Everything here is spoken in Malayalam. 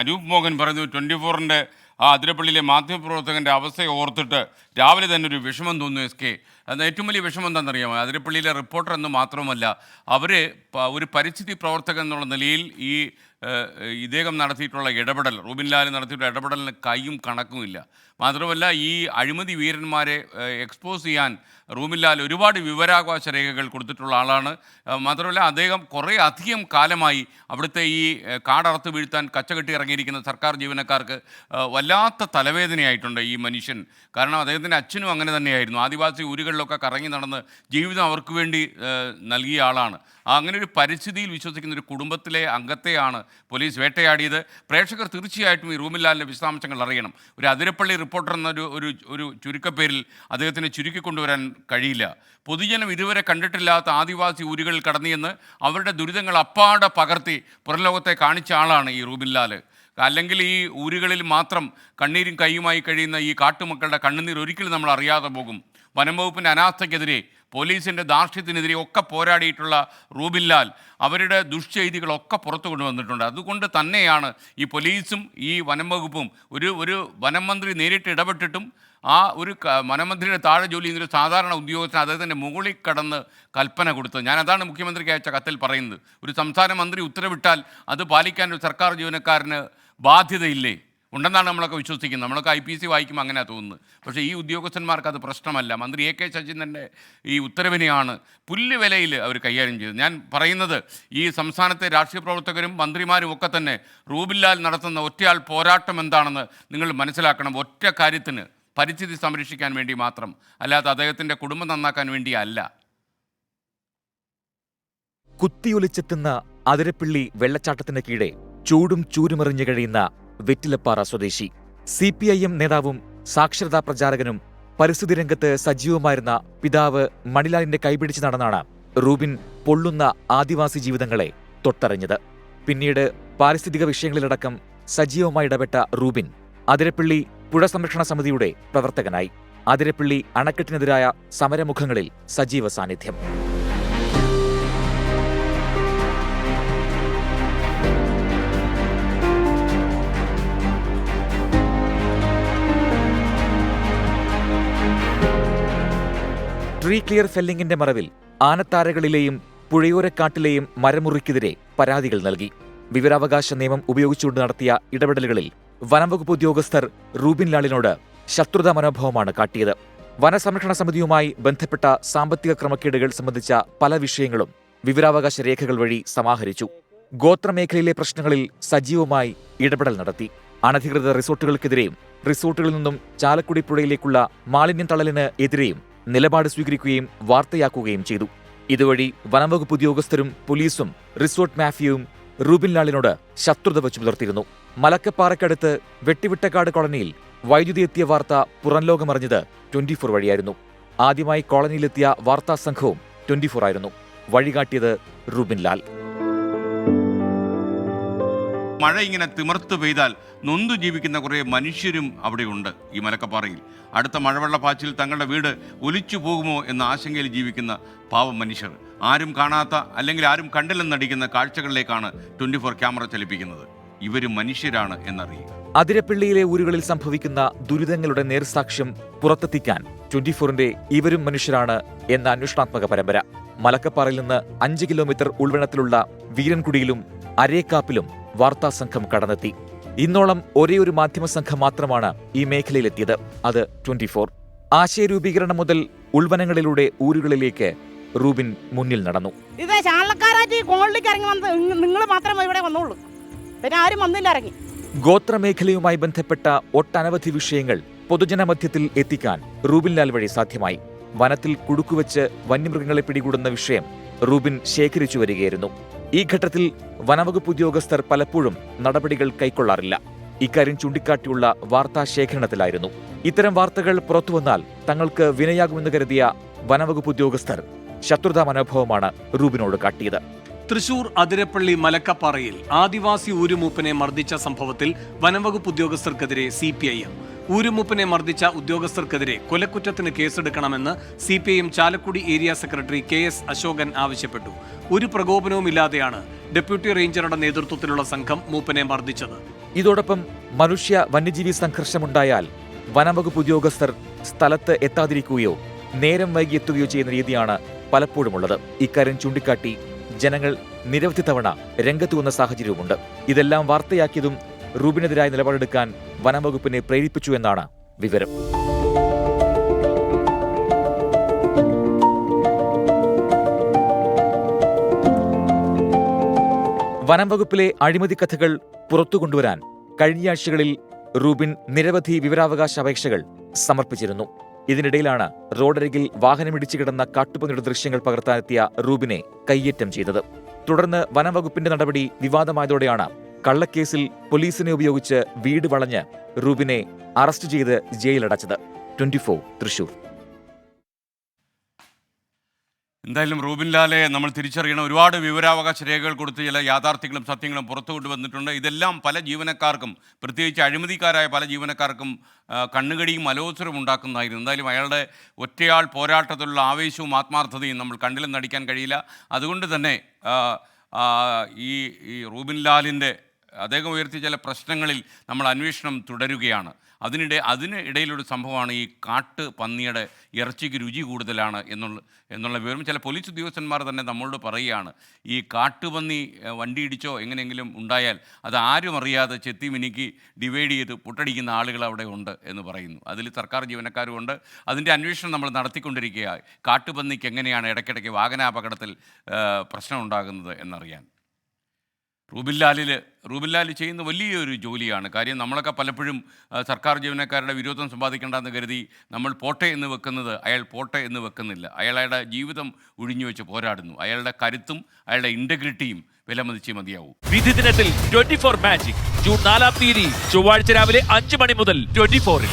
അനൂപ് മോഹൻ പറഞ്ഞു 24-ന്റെ ആ അതിരപ്പള്ളിയിലെ മാധ്യമപ്രവർത്തകന്റെ അവസ്ഥയെ ഓർത്തിട്ട് രാവിലെ തന്നെ ഒരു വിഷമം തോന്നുന്നു എസ് കെ. അത് ഏറ്റവും വലിയ വിഷമം എന്താണെന്നറിയാമോ? അതിരപ്പള്ളിയിലെ റിപ്പോർട്ടർ എന്ന് മാത്രമല്ല, അവർ ഒരു പരിസ്ഥിതി പ്രവർത്തകൻ എന്നുള്ള നിലയിൽ ഇദ്ദേഹം നടത്തിയിട്ടുള്ള ഇടപെടൽ, റൂബിൻ ലാൽ നടത്തിയിട്ടുള്ള ഇടപെടലിന് കൈയും കണക്കുമില്ല. മാത്രമല്ല, ഈ അഴിമതി വീരന്മാരെ എക്സ്പോസ് ചെയ്യാൻ റൂബിൻ ലാൽ ഒരുപാട് വിവരാവകാശ രേഖകൾ കൊടുത്തിട്ടുള്ള ആളാണ്. മാത്രമല്ല, അദ്ദേഹം കുറേ അധികം കാലമായി അവിടുത്തെ ഈ കാടറുത്ത് വീഴ്ത്താൻ കച്ചകെട്ടി ഇറങ്ങിയിരിക്കുന്ന സർക്കാർ ജീവനക്കാർക്ക് വല്ലാത്ത തലവേദനയായിട്ടുണ്ട് ഈ മനുഷ്യൻ. കാരണം അദ്ദേഹത്തിൻ്റെ അച്ഛനും അങ്ങനെ തന്നെയായിരുന്നു. ആദിവാസി ഊരുകളിലൊക്കെ കറങ്ങി നടന്ന് ജീവിതം അവർക്ക് വേണ്ടി നൽകിയ ആളാണ്. അങ്ങനെ ഒരു പരിസ്ഥിതിയിൽ വിശ്വസിക്കുന്ന ഒരു കുടുംബത്തിലെ അംഗത്തെയാണ് പോലീസ് വേട്ടയാടിയത്. പ്രേക്ഷകർ തീർച്ചയായിട്ടും ഈ റൂബിൻ ലാലിൻ്റെ വിശദാംശങ്ങൾ അറിയണം. ഒരു അതിരപ്പള്ളി റിപ്പോർട്ടർ എന്നൊരു ഒരു ചുരുക്കപ്പേരിൽ അദ്ദേഹത്തിന് ചുരുക്കിക്കൊണ്ടുവരാൻ കഴിയില്ല. പൊതുജനം ഇതുവരെ കണ്ടിട്ടില്ലാത്ത ആദിവാസി ഊരുകളിൽ കടന്നുചെന്ന് അവരുടെ ദുരിതങ്ങൾ അപ്പാടെ പകർത്തി പുറംലോകത്തെ കാണിച്ച ആളാണ് ഈ റൂബിൻ ലാൽ. അല്ലെങ്കിൽ ഈ ഊരുകളിൽ മാത്രം കണ്ണീരും കൈയുമായി കഴിയുന്ന ഈ കാട്ടുമക്കളുടെ കണ്ണുനീർ ഒരിക്കലും നമ്മൾ അറിയാതെ പോകും. വനം വകുപ്പിൻ്റെ അനാസ്ഥയ്ക്കെതിരെ, പോലീസിൻ്റെ ധാർഷ്ട്യത്തിനെതിരെ ഒക്കെ പോരാടിയിട്ടുള്ള റൂബിൻ ലാൽ അവരുടെ ദുഷ്ചെയ്തികളൊക്കെ പുറത്തു കൊണ്ടുവന്നിട്ടുണ്ട്. അതുകൊണ്ട് തന്നെയാണ് ഈ പോലീസും ഈ വനം വകുപ്പും ഒരു വനം മന്ത്രി നേരിട്ട് ഇടപെട്ടിട്ടും ആ ഒരു വനമന്ത്രിയുടെ താഴെ ജോലി ചെയ്യുന്നൊരു സാധാരണ ഉദ്യോഗസ്ഥന് അദ്ദേഹത്തിൻ്റെ മുകളിൽ കടന്ന് കൽപ്പന കൊടുത്തത്. ഞാനതാണ് മുഖ്യമന്ത്രിക്ക് അയച്ച കത്തിൽ പറയുന്നത്. ഒരു സംസ്ഥാന മന്ത്രി ഉത്തരവിട്ടാൽ അത് പാലിക്കാൻ ഒരു സർക്കാർ ജീവനക്കാരന് ബാധ്യതയില്ലേ? ഉണ്ടെന്നാണ് നമ്മളൊക്കെ വിശ്വസിക്കുന്നത്. നമ്മളൊക്കെ IPC വായിക്കുമ്പോൾ അങ്ങനെയാണ് തോന്നുന്നത്. പക്ഷേ ഈ ഉദ്യോഗസ്ഥന്മാർക്ക് അത് പ്രശ്നമല്ല. മന്ത്രി AK ശശീന്ദ്രൻ്റെ ഈ ഉത്തരവിനെയാണ് പുല്ലുവിലയിൽ അവർ കൈകാര്യം ചെയ്തത്. ഞാൻ പറയുന്നത്, ഈ സംസ്ഥാനത്തെ രാഷ്ട്രീയ പ്രവർത്തകരും മന്ത്രിമാരും ഒക്കെ തന്നെ റൂബിൻ ലാൽ നടത്തുന്ന ഒറ്റയാൾ പോരാട്ടം എന്താണെന്ന് നിങ്ങൾ മനസ്സിലാക്കണം. ഒറ്റ കാര്യത്തിന്, പരിസ്ഥിതി സംരക്ഷിക്കാൻ വേണ്ടി മാത്രം, അല്ലാതെ അദ്ദേഹത്തിൻ്റെ കുടുംബം നന്നാക്കാൻ വേണ്ടിയല്ല. കുത്തിയൊലിച്ചെത്തുന്ന അതിരപ്പള്ളി വെള്ളച്ചാട്ടത്തിന് കീഴെ ചൂടും ചൂരുമെറിഞ്ഞു കഴിയുന്ന വെറ്റിലപ്പാറ സ്വദേശി CPIM നേതാവും സാക്ഷരതാ പ്രചാരകനും പരിസ്ഥിതി രംഗത്ത് സജീവമായിരുന്ന പിതാവ് മണിലാലിന്റെ കൈപിടിച്ച് നടന്നാണ് റൂബിൻ പൊള്ളുന്ന ആദിവാസി ജീവിതങ്ങളെ തൊട്ടറിഞ്ഞത്. പിന്നീട് പാരിസ്ഥിതിക വിഷയങ്ങളിലടക്കം സജീവമായി ഇടപെട്ട റൂബിൻ അതിരപ്പള്ളി പുഴ സംരക്ഷണ സമിതിയുടെ പ്രവർത്തകനായി. അതിരപ്പള്ളി അണക്കെട്ടിനെതിരായ സമരമുഖങ്ങളിൽ സജീവ സാന്നിധ്യം. ട്രീ ക്ലിയർ ഫെല്ലിംഗിന്റെ മറവിൽ ആനത്താരകളിലെയും പുഴയോരക്കാട്ടിലെയും മരമുറിക്കെതിരെ പരാതികൾ നൽകി. വിവരാവകാശ നിയമം ഉപയോഗിച്ചുകൊണ്ട് നടത്തിയ ഇടപെടലുകളിൽ വനംവകുപ്പ് ഉദ്യോഗസ്ഥർ റൂബിൻ ലാലിനോട് ശത്രുതാ മനോഭാവമാണ് കാട്ടിയത്. വനസംരക്ഷണ സമിതിയുമായി ബന്ധപ്പെട്ട സാമ്പത്തിക ക്രമക്കേടുകൾ സംബന്ധിച്ച പല വിഷയങ്ങളും വിവരാവകാശ രേഖകൾ വഴി സമാഹരിച്ചു. ഗോത്രമേഖലയിലെ പ്രശ്നങ്ങളിൽ സജീവമായി ഇടപെടൽ നടത്തി. അനധികൃത റിസോർട്ടുകൾക്കെതിരെയും റിസോർട്ടുകളിൽ നിന്നും ചാലക്കുടി പുഴയിലേക്കുള്ള മാലിന്യം തള്ളലിന് എതിരെയും നിലപാട് സ്വീകരിക്കുകയും വാർത്തയാക്കുകയും ചെയ്തു. ഇതുവഴി വനംവകുപ്പ് ഉദ്യോഗസ്ഥരും പോലീസും റിസോർട്ട് മാഫിയയും റൂബിൻ ലാലിനോട് ശത്രുത വച്ചു പുലർത്തിയിരുന്നു. മലക്കപ്പാറയ്ക്കടുത്ത് വെട്ടിവിട്ടക്കാട് കോളനിയിൽ വൈദ്യുതി എത്തിയ വാർത്ത പുറംലോകമറിഞ്ഞത് 24 വഴിയായിരുന്നു. ആദ്യമായി കോളനിയിലെത്തിയ വാർത്താ സംഘവും 24 ആയിരുന്നു. വഴികാട്ടിയത് റൂബിൻ ലാൽ. മഴ ഇങ്ങനെ തിമിർത്ത് പെയ്താൽ നൊന്തു ജീവിക്കുന്ന കുറേ മനുഷ്യരും അവിടെയുണ്ട് ഈ മലക്കപ്പാറയിൽ. അടുത്ത മഴവെള്ളപ്പാച്ചിൽ തങ്ങളുടെ വീട് ഒലിച്ചു പോകുമോ എന്ന ആശങ്കയിൽ ജീവിക്കുന്ന പാവം മനുഷ്യർ. ആരും കാണാത്ത, അല്ലെങ്കിൽ ആരും കണ്ടില്ലെന്നടിക്കുന്ന കാഴ്ചകളിലേക്കാണ് 24 ക്യാമറ ചലിപ്പിക്കുന്നത്. ഇവരും മനുഷ്യരാണ് എന്നറിയുക. അതിരപ്പള്ളിയിലെ ഊരുകളിൽ സംഭവിക്കുന്ന ദുരിതങ്ങളുടെ നേർസാക്ഷ്യം പുറത്തെത്തിക്കാൻ 24ന്റെ ഇവരും മനുഷ്യരാണ് എന്ന അന്വേഷണാത്മക പരമ്പര. മലക്കപ്പാറയിൽ നിന്ന് 5 കിലോമീറ്റർ ഉൾവനത്തിലുള്ള വീരൻകുടിയിലും അരേക്കാപ്പിലും വാർത്താസംഘം കടന്നെത്തി. ഇന്നോളം ഒരേയൊരു മാധ്യമ സംഘം മാത്രമാണ് ഈ മേഖലയിലെത്തിയത്. അത് 24. ആശയരൂപീകരണം മുതൽ ഉൾവനങ്ങളിലൂടെ ഊരുകളിലേക്ക് റൂബിൻ മുന്നിൽ നടന്നു. ഇത് ചാലക്കാരാറ്റി കോളിലേക്ക് ഇറങ്ങി വന്ന് നിങ്ങൾ മാത്രമേ ഇവിടെ വന്നുള്ളൂ, പിന്നെ ആരും വന്നില്ല ഇറങ്ങി. ഗോത്രമേഖലയുമായി ബന്ധപ്പെട്ട ഒട്ടനവധി വിഷയങ്ങൾ പൊതുജനമധ്യത്തിൽ എത്തിക്കാൻ റൂബിൻ ലാൽ വഴി സാധ്യമായി. വനത്തിൽ കുടുക്കുവെച്ച് വന്യമൃഗങ്ങളെ പിടികൂടുന്ന വിഷയം റൂബിൻ ശേഖരിച്ചു വരികയായിരുന്നു. ഈ ഘട്ടത്തിൽ വനവകുപ്പ് ഉദ്യോഗസ്ഥർ പലപ്പോഴും നടപടികൾ കൈക്കൊള്ളാറില്ല. ഇക്കാര്യം ചൂണ്ടിക്കാട്ടിയുള്ള വാർത്താ ശേഖരണത്തിലായിരുന്നു. ഇത്തരം വാർത്തകൾ പുറത്തുവന്നാൽ തങ്ങൾക്ക് വിനയാകുമെന്ന് കരുതിയ വനവകുപ്പ് ഉദ്യോഗസ്ഥർ ശത്രുതാ മനോഭാവമാണ് റൂബിനോട് കാട്ടിയത്. തൃശൂർ അതിരപ്പള്ളി മലക്കപ്പാറയിൽ ആദിവാസി ഊരുമൂപ്പനെ മർദ്ദിച്ച സംഭവത്തിൽ വനംവകുപ്പ് ഉദ്യോഗസ്ഥർക്കെതിരെ CPIM ഊരുമൂപ്പനെ മർദ്ദിച്ച ഉദ്യോഗസ്ഥർക്കെതിരെ കൊലക്കുറ്റത്തിന് കേസെടുക്കണമെന്ന് CPIM Chalakudy area secretary KS Ashokan ആവശ്യപ്പെട്ടു. ഒരു പ്രകോപനവുമില്ലാതെയാണ് ഡെപ്യൂട്ടി റേഞ്ചറുടെ നേതൃത്വത്തിലുള്ള സംഘം മൂപ്പനെ മർദ്ദിച്ചത്. ഇതോടൊപ്പം മനുഷ്യ വന്യജീവി സംഘർഷമുണ്ടായാൽ വനംവകുപ്പ് ഉദ്യോഗസ്ഥർ സ്ഥലത്ത് എത്താതിരിക്കുകയോ നേരം വൈകി എത്തുകയോ ചെയ്യുന്ന രീതിയാണ് പലപ്പോഴുമുള്ളത്. ഇക്കാര്യം ചൂണ്ടിക്കാട്ടി ജനങ്ങൾ നിരവധി തവണ രംഗത്തു വന്ന സാഹചര്യവുമുണ്ട്. ഇതെല്ലാം വാർത്തയാക്കിയതും റൂബിനെതിരായ നിലപാടെടുക്കാൻ വനംവകുപ്പിനെ പ്രേരിപ്പിച്ചു എന്നാണ് വിവരം. വനംവകുപ്പിലെ അഴിമതി കഥകൾ പുറത്തുകൊണ്ടുവരാൻ കഴിഞ്ഞയാഴ്ചകളിൽ റൂബിൻ നിരവധി വിവരാവകാശ അപേക്ഷകൾ സമർപ്പിച്ചിരുന്നു. ഇതിനിടയിലാണ് റോഡരികിൽ വാഹനമിടിച്ചു കിടന്ന കാട്ടുപന്നിയുടെ ദൃശ്യങ്ങൾ പകർത്താനെത്തിയ റൂബിനെ കയ്യേറ്റം ചെയ്തത്. തുടർന്ന് വനംവകുപ്പിന്റെ നടപടി വിവാദമായതോടെയാണ് കള്ളക്കേസിൽ പോലീസിനെ ഉപയോഗിച്ച് വീട് വളഞ്ഞ് റൂബിനെ അറസ്റ്റ് ചെയ്ത് ജയിലടച്ചത്. 24 തൃശൂർ. എന്തായാലും റൂബിൻ ലാലെ നമ്മൾ തിരിച്ചറിയണം. ഒരുപാട് വിവരാവകാശ രേഖകൾ കൊടുത്ത് ചില യാഥാർത്ഥ്യങ്ങളും സത്യങ്ങളും പുറത്തു കൊണ്ടുവന്നിട്ടുണ്ട്. ഇതെല്ലാം പല ജീവനക്കാർക്കും, പ്രത്യേകിച്ച് അഴിമതിക്കാരായ പല ജീവനക്കാർക്കും കണ്ണുകടിയും അലോസരവും ഉണ്ടാക്കുന്നതായിരുന്നു. എന്തായാലും അയാളുടെ ഒറ്റയാൾ പോരാട്ടത്തിലുള്ള ആവേശവും ആത്മാർത്ഥതയും നമ്മൾ കണ്ടില്ലെന്ന് നടിക്കാൻ കഴിയില്ല. അതുകൊണ്ട് തന്നെ ഈ റൂബിൻ ലാലിൻ്റെ അദ്ദേഹം ഉയർത്തിയ ചില പ്രശ്നങ്ങളിൽ നമ്മൾ അന്വേഷണം തുടരുകയാണ്. അതിന് ഇടയിലൊരു സംഭവമാണ് ഈ കാട്ട് പന്നിയുടെ ഇറച്ചിക്ക് രുചി കൂടുതലാണ് എന്നുള്ള വിവരം ചില പോലീസ് ഉദ്യോഗസ്ഥന്മാർ തന്നെ നമ്മളോട് പറയുകയാണ്. ഈ കാട്ടുപന്നി വണ്ടി ഇടിച്ചോ എങ്ങനെയെങ്കിലും ഉണ്ടായാൽ അത് ആരും അറിയാതെ ചെത്തി മിനുക്കി ഡിവൈഡ് ചെയ്ത് പുട്ടടിക്കുന്ന ആളുകൾ അവിടെ ഉണ്ട് എന്ന് പറയുന്നു. അതിൽ സർക്കാർ ജീവനക്കാരും ഉണ്ട്. അതിൻ്റെ അന്വേഷണം നമ്മൾ നടത്തിക്കൊണ്ടിരിക്കുകയാണ്. കാട്ടുപന്നിക്ക് എങ്ങനെയാണ് ഇടയ്ക്കിടയ്ക്ക് വാഹനാപകടത്തിൽ പ്രശ്നം ഉണ്ടാകുന്നത് എന്നറിയാൻ. റൂബിൻ ലാൽ ചെയ്യുന്ന വലിയൊരു ജോലിയാണ്. കാര്യം നമ്മളൊക്കെ പലപ്പോഴും സർക്കാർ ജീവനക്കാരുടെ വിരോധം സമ്പാദിക്കേണ്ടെന്ന് കരുതി നമ്മൾ പോട്ടെ എന്ന് വെക്കുന്നത് അയാൾ പോട്ടെ എന്ന് വെക്കുന്നില്ല. അയാളുടെ ജീവിതം ഒഴിഞ്ഞു വെച്ച് പോരാടുന്നു. അയാളുടെ കരുത്തും അയാളുടെ ഇൻറ്റഗ്രിറ്റിയും വിലമതിച്ചേ മതിയാവൂ. വിധി ദിനത്തിൽ 24 മാജിക് ജൂൺ 4 ചൊവ്വാഴ്ച രാവിലെ 5 മണി മുതൽ 24-ൽ.